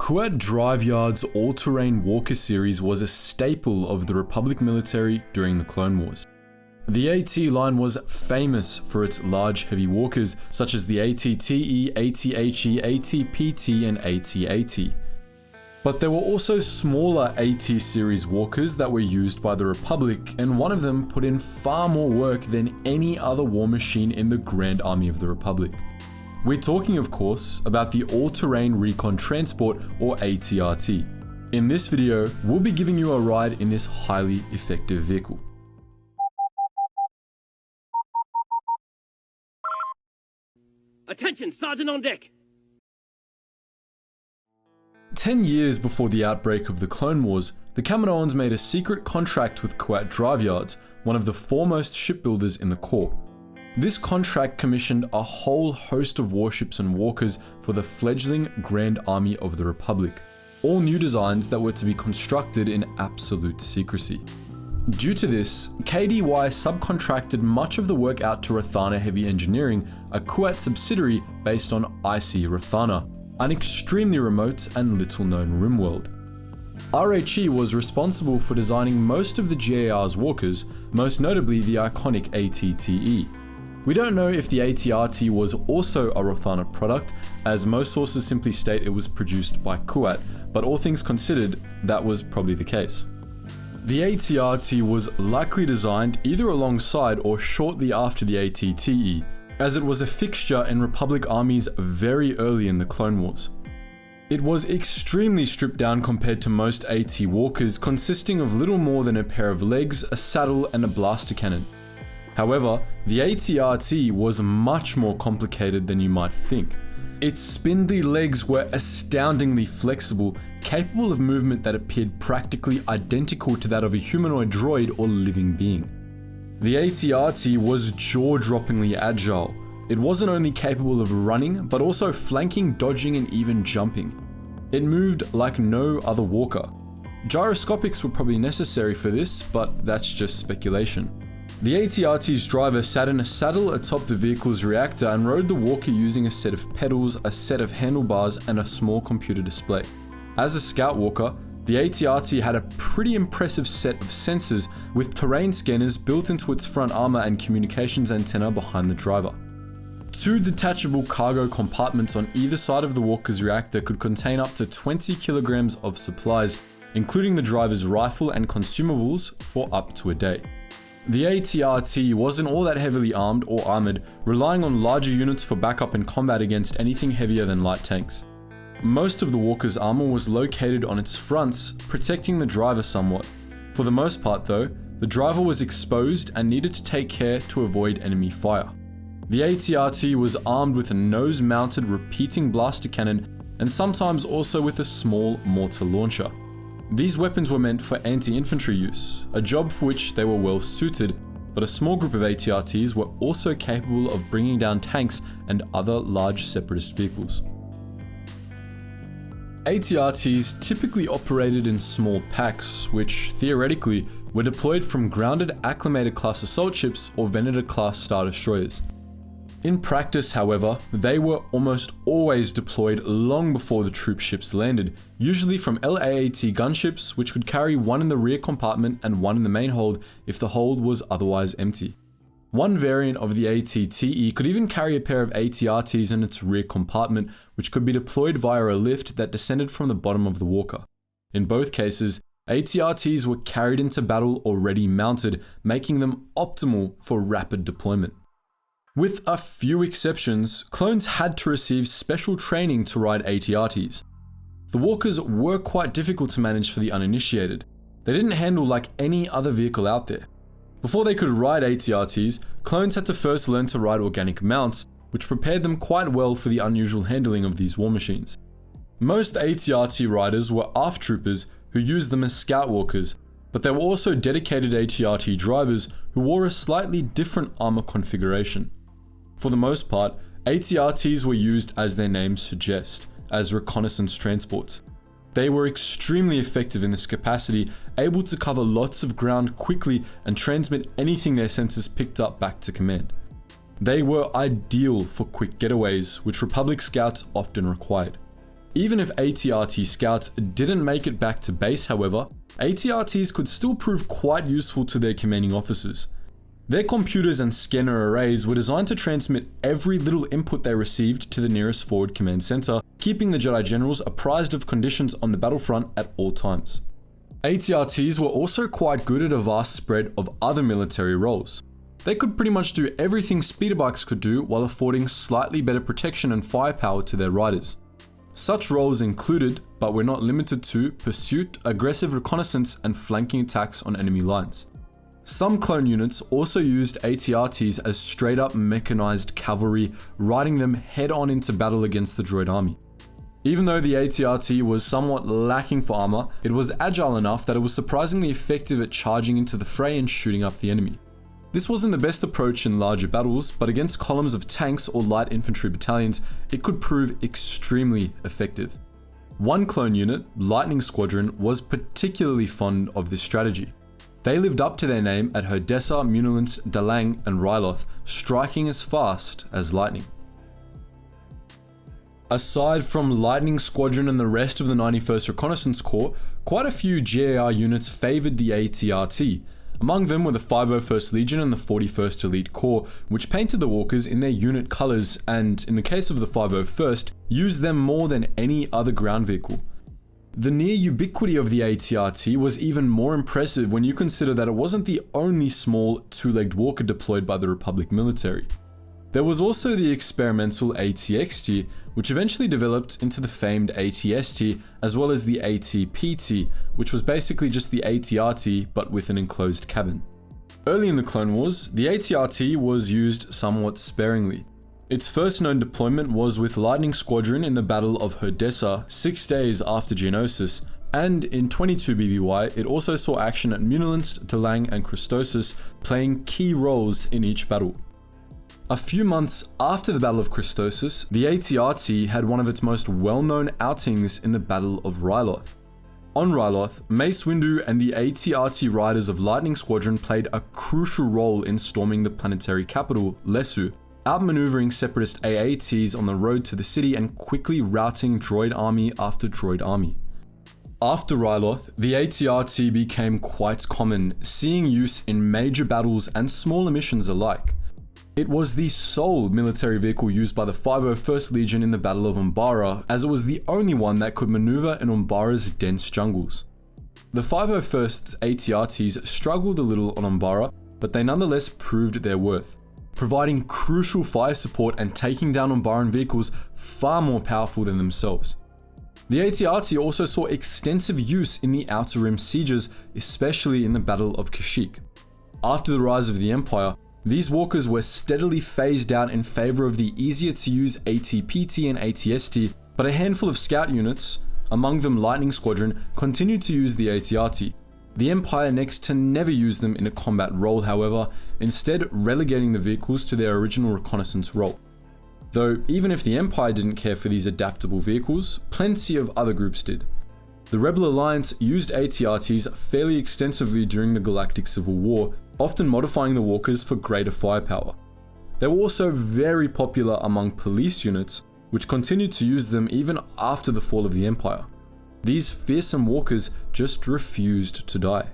Kuat Drive Yard's all-terrain walker series was a staple of the Republic military during the Clone Wars. The AT line was famous for its large heavy walkers such as the AT-TE, AT-HE, AT-PT and AT-AT. But there were also smaller AT series walkers that were used by the Republic, and one of them put in far more work than any other war machine in the Grand Army of the Republic. We're talking, of course, about the All-Terrain Recon Transport, or ATRT. In this video, we'll be giving you a ride in this highly effective vehicle. Attention, Sergeant on deck! 10 years before the outbreak of the Clone Wars, the Kaminoans made a secret contract with Kuat Drive Yards, one of the foremost shipbuilders in the Corps. This contract commissioned a whole host of warships and walkers for the fledgling Grand Army of the Republic, all new designs that were to be constructed in absolute secrecy. Due to this, KDY subcontracted much of the work out to Rathana Heavy Engineering, a Kuat subsidiary based on IC Rathana, an extremely remote and little-known RimWorld. RHE was responsible for designing most of the GAR's walkers, most notably the iconic AT-TE. We don't know if the ATRT was also a Rathana product, as most sources simply state it was produced by Kuat, but all things considered, that was probably the case. The ATRT was likely designed either alongside or shortly after the AT-TE, as it was a fixture in Republic armies very early in the Clone Wars. It was extremely stripped down compared to most AT walkers, consisting of little more than a pair of legs, a saddle and a blaster cannon. However, the ATRT was much more complicated than you might think. Its spindly legs were astoundingly flexible, capable of movement that appeared practically identical to that of a humanoid droid or living being. The ATRT was jaw-droppingly agile. It wasn't only capable of running, but also flanking, dodging, and even jumping. It moved like no other walker. Gyroscopics were probably necessary for this, but that's just speculation. The ATRT's driver sat in a saddle atop the vehicle's reactor and rode the walker using a set of pedals, a set of handlebars, and a small computer display. As a scout walker, the ATRT had a pretty impressive set of sensors with terrain scanners built into its front armor and communications antenna behind the driver. 2 detachable cargo compartments on either side of the walker's reactor could contain up to 20 kilograms of supplies, including the driver's rifle and consumables for up to a day. The ATRT wasn't all that heavily armed or armored, relying on larger units for backup in combat against anything heavier than light tanks. Most of the walker's armor was located on its fronts, protecting the driver somewhat. For the most part though, the driver was exposed and needed to take care to avoid enemy fire. The ATRT was armed with a nose-mounted repeating blaster cannon and sometimes also with a small mortar launcher. These weapons were meant for anti-infantry use, a job for which they were well suited, but a small group of ATRTs were also capable of bringing down tanks and other large separatist vehicles. ATRTs typically operated in small packs, which theoretically were deployed from grounded Acclimated class assault ships or Venator class Star Destroyers. In practice, however, they were almost always deployed long before the troop ships landed, usually from LAAT gunships, which could carry one in the rear compartment and one in the main hold if the hold was otherwise empty. One variant of the AT-TE could even carry a pair of ATRTs in its rear compartment, which could be deployed via a lift that descended from the bottom of the walker. In both cases, ATRTs were carried into battle already mounted, making them optimal for rapid deployment. With a few exceptions, clones had to receive special training to ride ATRTs. The walkers were quite difficult to manage for the uninitiated. They didn't handle like any other vehicle out there. Before they could ride ATRTs, clones had to first learn to ride organic mounts, which prepared them quite well for the unusual handling of these war machines. Most ATRT riders were ARF troopers who used them as scout walkers, but there were also dedicated ATRT drivers who wore a slightly different armor configuration. For the most part, ATRTs were used as their names suggest, as reconnaissance transports. They were extremely effective in this capacity, able to cover lots of ground quickly and transmit anything their sensors picked up back to command. They were ideal for quick getaways, which Republic scouts often required. Even if ATRT scouts didn't make it back to base, however, ATRTs could still prove quite useful to their commanding officers. Their computers and scanner arrays were designed to transmit every little input they received to the nearest forward command center, keeping the Jedi generals apprised of conditions on the battlefront at all times. ATRTs were also quite good at a vast spread of other military roles. They could pretty much do everything speeder bikes could do while affording slightly better protection and firepower to their riders. Such roles included, but were not limited to, pursuit, aggressive reconnaissance, and flanking attacks on enemy lines. Some clone units also used ATRTs as straight-up mechanized cavalry, riding them head-on into battle against the droid army. Even though the ATRT was somewhat lacking for armor, it was agile enough that it was surprisingly effective at charging into the fray and shooting up the enemy. This wasn't the best approach in larger battles, but against columns of tanks or light infantry battalions, it could prove extremely effective. One clone unit, Lightning Squadron, was particularly fond of this strategy. They lived up to their name at Herdessa, Munilance, Dalang, and Ryloth, striking as fast as lightning. Aside from Lightning Squadron and the rest of the 91st Reconnaissance Corps, quite a few GAR units favoured the ATRT. Among them were the 501st Legion and the 41st Elite Corps, which painted the walkers in their unit colours and, in the case of the 501st, used them more than any other ground vehicle. The near ubiquity of the ATRT was even more impressive when you consider that it wasn't the only small two-legged walker deployed by the Republic military. There was also the experimental ATXT, which eventually developed into the famed ATST, as well as the ATPT, which was basically just the ATRT but with an enclosed cabin. Early in the Clone Wars, the ATRT was used somewhat sparingly. Its first known deployment was with Lightning Squadron in the Battle of Herdessa 6 days after Geonosis, and in 22 BBY it also saw action at Munilance, Dalang, and Christosis, playing key roles in each battle. A few months after the Battle of Christosis, the ATRT had one of its most well-known outings in the Battle of Ryloth. On Ryloth, Mace Windu and the ATRT riders of Lightning Squadron played a crucial role in storming the planetary capital, Lesu, outmaneuvering separatist AATs on the road to the city and quickly routing droid army after droid army. After Ryloth, the ATRT became quite common, seeing use in major battles and smaller missions alike. It was the sole military vehicle used by the 501st Legion in the Battle of Umbara, as it was the only one that could maneuver in Umbara's dense jungles. The 501st's ATRTs struggled a little on Umbara, but they nonetheless proved their worth, providing crucial fire support and taking down Umbaran vehicles far more powerful than themselves. The ATRT also saw extensive use in the Outer Rim sieges, especially in the Battle of Kashyyyk. After the rise of the Empire, these walkers were steadily phased out in favour of the easier to use ATPT and ATST, but a handful of scout units, among them Lightning Squadron, continued to use the ATRT. The Empire next to never used them in a combat role, however, instead relegating the vehicles to their original reconnaissance role. Though even if the Empire didn't care for these adaptable vehicles, plenty of other groups did. The Rebel Alliance used ATRTs fairly extensively during the Galactic Civil War, often modifying the walkers for greater firepower. They were also very popular among police units, which continued to use them even after the fall of the Empire. These fearsome walkers just refused to die.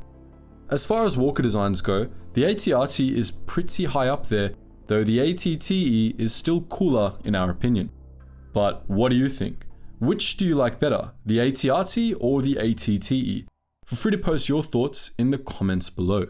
As far as walker designs go, the ATRT is pretty high up there, though the ATTE is still cooler in our opinion. But what do you think? Which do you like better, the ATRT or the ATTE? Feel free to post your thoughts in the comments below.